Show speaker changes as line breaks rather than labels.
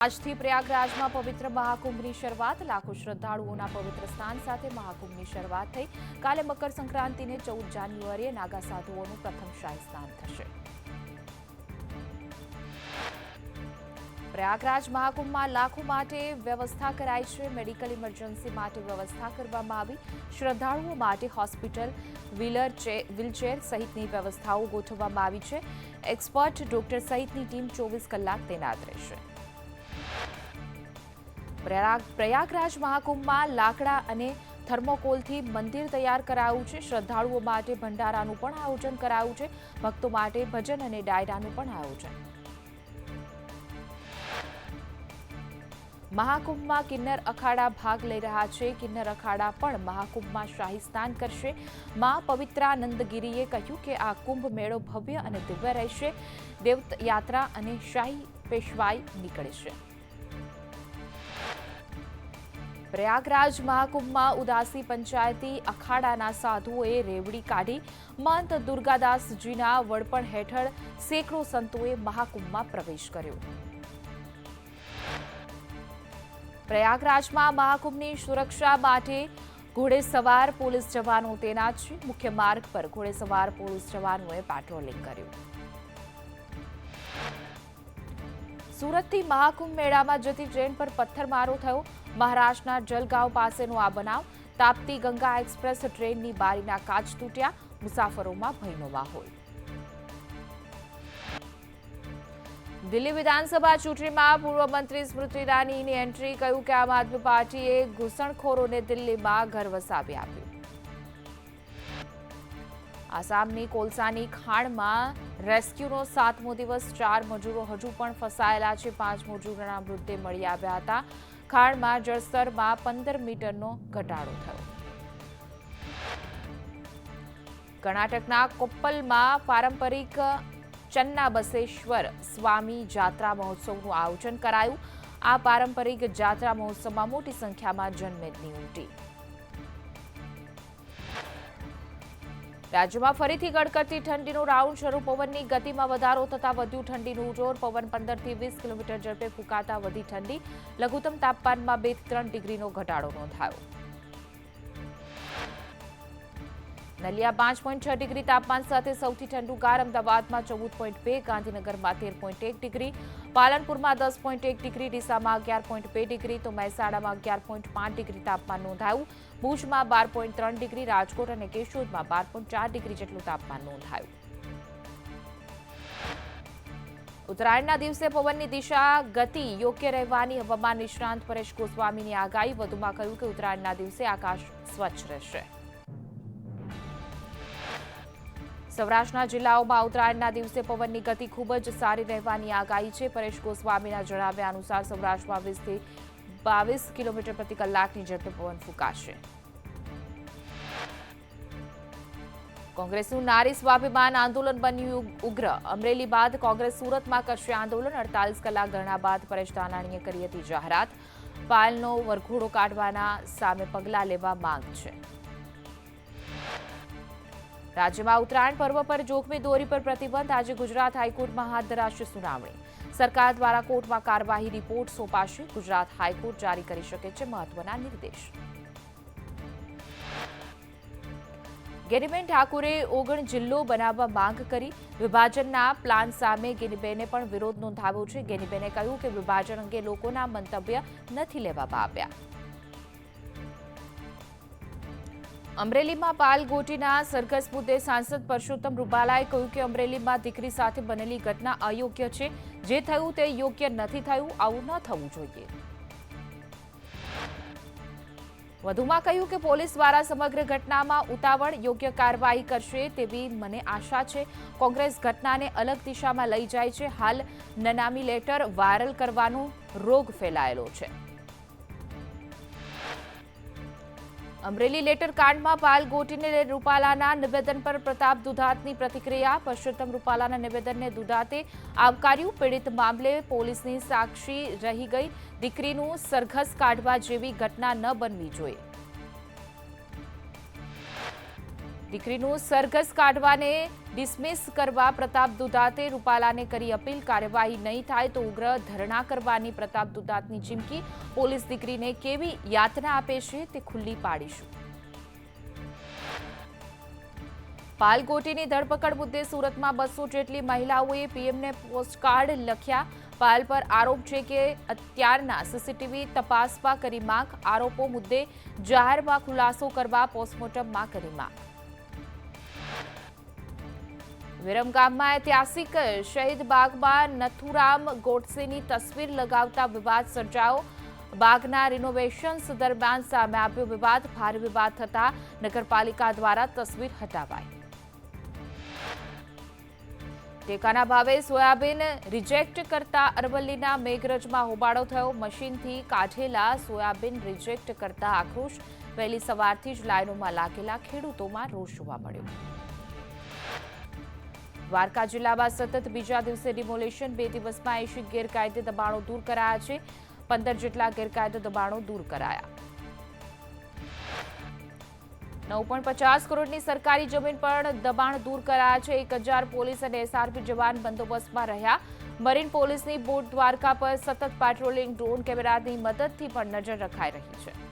આજથી પ્રયાગરાજમાં પવિત્ર મહાકુંભની શરૂઆત લાખો શ્રદ્ધાળુઓના પવિત્ર સ્નાન સાથે મહાકુંભની શરૂઆત થઈ કાલે મકર સંક્રાંતિને 14 જાન્યુઆરીએ નાગા સાધુઓનું પ્રથમ શાહી સ્નાન થશે। પ્રયાગરાજ મહાકુંભમાં લાખો માટે વ્યવસ્થા કરાઈ છે। મેડિકલ ઇમરજન્સી માટે વ્યવસ્થા કરવામાં આવી। શ્રદ્ધાળુઓ માટે હોસ્પિટલ, વ્હીલચેર સહિતની વ્યવસ્થાઓ ગોઠવવામાં આવી છે। એક્સપર્ટ ડોક્ટર સહિતની ટીમ 24 કલાક તૈનાત રહેશે। પ્રયાગરાજ મહાકુંભમાં લાકડા અને થર્મોકોલથી મંદિર તૈયાર કરાયું છે। શ્રદ્ધાળુઓ માટે ભંડારાનું પણ આયોજન કરાયું છે। ભક્તો માટે ભજન અને ડાયરાનું પણ આયોજન। મહાકુંભમાં કિન્નર અખાડા ભાગ લઈ રહ્યા છે। કિન્નર અખાડા પણ મહાકુંભમાં શાહી સ્નાન કરશે। માં પવિત્રાનંદગીરીએ કહ્યું કે આ કુંભ મેળો ભવ્ય અને દિવ્ય રહેશે। દેવયાત્રા અને શાહી પેશવાઈ નીકળશે। પ્રયાગરાજ મહાકુંભમાં ઉદાસી પંચાયતી અખાડાના સાધુઓએ રેવડી કાઢી। મંત દુર્ગાદાસજીના વડપણ હેઠળ સેંકડો સંતોએ મહાકુંભમાં પ્રવેશ કર્યો। પ્રયાગરાજમાં મહાકુંભની સુરક્ષા માટે ઘોડેસવાર પોલીસ જવાનો તૈનાત છે। મુખ્ય માર્ગ પર ઘોડેસવાર પોલીસ જવાનોએ પેટ્રોલિંગ કર્યું। સુરતથી મહાકુંભ મેળામાં જતી ટ્રેન પર પથ્થરમારો થયો। મહારાષ્ટ્રના જલગાંવ પાસેનો આ બનાવ। તાપ્તી ગંગા એક્સપ્રેસ ટ્રેનની બારીના કાચ તૂટ્યા। મુસાફરોમાં ભયનો માહોલ। દિલ્હી વિધાનસભા ચૂંટણીમાં પૂર્વ મંત્રી સ્મૃતિ ઈરાનીની એન્ટ્રી। કહ્યું કે આમ આદમી પાર્ટીએ ઘૂસણખોરોને દિલ્હીમાં ઘર વસાવી આપ્યું। આસામની કોલસાની ખાણમાં રેસ્ક્યુનો 7મો દિવસ। 4 મજૂરો હજુ પણ ફસાયેલા છે। 5 મજૂરોના મૃતદેહ મળી આવ્યા હતા। ખાણમાં જળસ્તરમાં 15 મીટરનો ઘટાડો થયો। કર્ણાટકના કોપ્પલમાં પારંપરિક ચન્નાબસેશ્વર સ્વામી જાત્રા મહોત્સવનું આયોજન કરાયું। આ પારંપરિક જાત્રા મહોત્સવમાં મોટી સંખ્યામાં જનમેદની ઉમટી। રાજ્યમાં ફરીથી કડકડતી ઠંડીનો રાઉન્ડ શરૂ। પવનની ગતિમાં વધારો થતા વધ્યું ઠંડીનું જોર। પવન 15 થી 20 કિલોમીટર ઝડપે ફૂંકાતા વધી ઠંડી। લઘુત્તમ તાપમાનમાં 2 થી 3 ડિગ્રીનો ઘટાડો નોંધાયો। નલિયા 5.6 ડિગ્રી તાપમાન સાથે સૌથી ઠંડુ ગાર। અમદાવાદમાં 14.2, ગાંધીનગરમાં 13.1 ડિગ્રી, પાલનપુરમાં 10.1 ડિગ્રી, ડીસામાં 11.2 ડિગ્રી તો મહેસાણામાં 11.5 ડિગ્રી તાપમાન નોંધાયું। ભુજમાં 12.3 ડિગ્રી, રાજકોટ અને કેશોદમાં 12.4 ડિગ્રી જેટલું તાપમાન નોંધાયું। ઉત્તરાયણના દિવસે પવનની દિશા ગતિ યોગ્ય રહેવાની હવામાન નિષ્ણાંત પરેશ ગોસ્વામીની આગાહી। વધુમાં કહ્યું કે ઉત્તરાયણના દિવસે આકાશ સ્વચ્છ રહેશે। સૌરાષ્ટ્રના જિલ્લાઓમાં ઉત્તરાયણના દિવસે પવનની ગતિ ખૂબ જ સારી રહેવાની આગાહી છે। પરેશ ગોસ્વામીના જણાવ્યા અનુસાર સૌરાષ્ટ્રમાં 20 થી 22 કિલોમીટર પ્રતિ કલાકની ઝડપે પવન ફૂંકાશે। કોંગ્રેસનું નારી સ્વાભિમાન આંદોલન બન્યું ઉગ્ર। અમરેલી બાદ કોંગ્રેસ સુરતમાં કરશે આંદોલન। 48 કલાક ધરણા બાદ પરેશ ધાનાણીએ કરી હતી જાહેરાત। પાયલનો વરઘોડો કાઢવાના સામે પગલાં લેવા માંગ છે। રાજ્યમાં ઉત્તરાયણ પર્વ પર જોખમી દોરી પર પ્રતિબંધ। આજે ગુજરાત હાઈકોર્ટમાં હાથ ધરાશે સુનાવણી। સરકાર દ્વારા કોર્ટમાં કાર્યવાહી રિપોર્ટ સોંપાશે। ગુજરાત હાઈકોર્ટ જારી કરી શકે છે મહત્વના નિર્દેશ। ગેનીબેન ઠાકુરે ઓગણ જિલ્લો બનાવવા માંગ કરી। વિભાજનના પ્લાન સામે ગેનીબેને પણ વિરોધ નોંધાવ્યો છે। ગેનીબેને કહ્યું કે વિભાજન અંગે લોકોના મંતવ્ય નથી લેવામાં આવ્યા। અમરેલીમાં પાલગોટીના સરઘસ મુદ્દે સાંસદ પરસોત્તમ રૂપાલાએ કહ્યું કે અમરેલીમાં દીકરી સાથે બનેલી ઘટના અયોગ્ય છે। જે થયું તે યોગ્ય નથી થયું, આવું ન થવું જોઈએ। વધુમાં કહ્યું કે પોલીસ દ્વારા સમગ્ર ઘટનામાં ઉતાવળ યોગ્ય કાર્યવાહી કરશે તેવી મને આશા છે। કોંગ્રેસ ઘટનાને અલગ દિશામાં લઈ જાય છે। હાલ નનામી લેટર વાયરલ કરવાનો રોગ ફેલાયેલો છે। અમરેલી લેટર કાંડમાં પાલગોટીને રૂપાલાના નિવેદન પર પ્રતાપ દુધાતની પ્રતિક્રિયા। પરસોત્તમ રૂપાલાના નિવેદનને દુધાતે આવકાર્યું। પીડિત મામલે પોલીસની સાક્ષી રહી ગઈ। દીકરીનું સરઘસ કાઢવા જેવી ઘટના ન બનવી જોઈએ। દીકરીનું સરઘસ કાઢવાને ડિસમિસ કરવા પ્રતાપ દુધાતે રૂપાલાને કરી અપીલ. કાર્યવાહી નહીં થાય તો ઉગ્ર ધરણા કરવાની પ્રતાપ દુધાતની ચીમકી. પોલીસ દીકરીને કેવી યાતના આપે છે તે ખુલ્લી પાડીશું. પાલકોટીની ધરપકડ મુદ્દે સુરતમાં 200 જેટલી મહિલાઓએ પીએમને પોસ્ટકાર્ડ લખ્યા. પાલ પર આરોપ છે કે અત્યારના સીસીટીવી તપાસમાં કરી માંગ. આરોપો મુદ્દે જાહેરમાં ખુલાસો કરવા પોસ્ટમોર્ટમમાં કરી માંગ. વિરમગામમાં ઐતિહાસિક શહીદ બાગમાં નથુરામ ગોડસેની તસવીર લગાવતા વિવાદ સર્જાયો. બાગના રિનોવેશન્સ દરમિયાન સામે આવ્યો વિવાદ. ભારે વિવાદ થતા નગરપાલિકા દ્વારા તસવીર હટાવાઈ. ટેકાના ભાવે સોયાબીન રિજેક્ટ કરતા અરવલ્લીના મેઘરજમાં હોબાળો થયો. મશીનથી કાઢેલા સોયાબીન રિજેક્ટ કરતા આક્રોશ. વહેલી સવારથી જ લાઇનોમાં લાગેલા ખેડૂતોમાં રોષ જોવા મળ્યો. દ્વારકા જિલ્લામાં સતત બીજા દિવસે ડિમોલેશન. 2 દિવસમાં 80 ગેરકાયદે દબાણો દૂર કરાયા છે. 15 જેટલા ગેરકાયદે દબાણો દૂર કરાયા. 9.50 કરોડની સરકારી જમીન પર દબાણ દૂર કરાયા છે. 1000 પોલીસ અને એસઆરપી જવાન બંદોબસ્તમાં રહ્યા. મરીન પોલીસની બોટ દ્વારકા પર સતત પેટ્રોલિંગ. ડ્રોન કેમેરાની મદદથી પણ નજર રખાઈ રહી છે.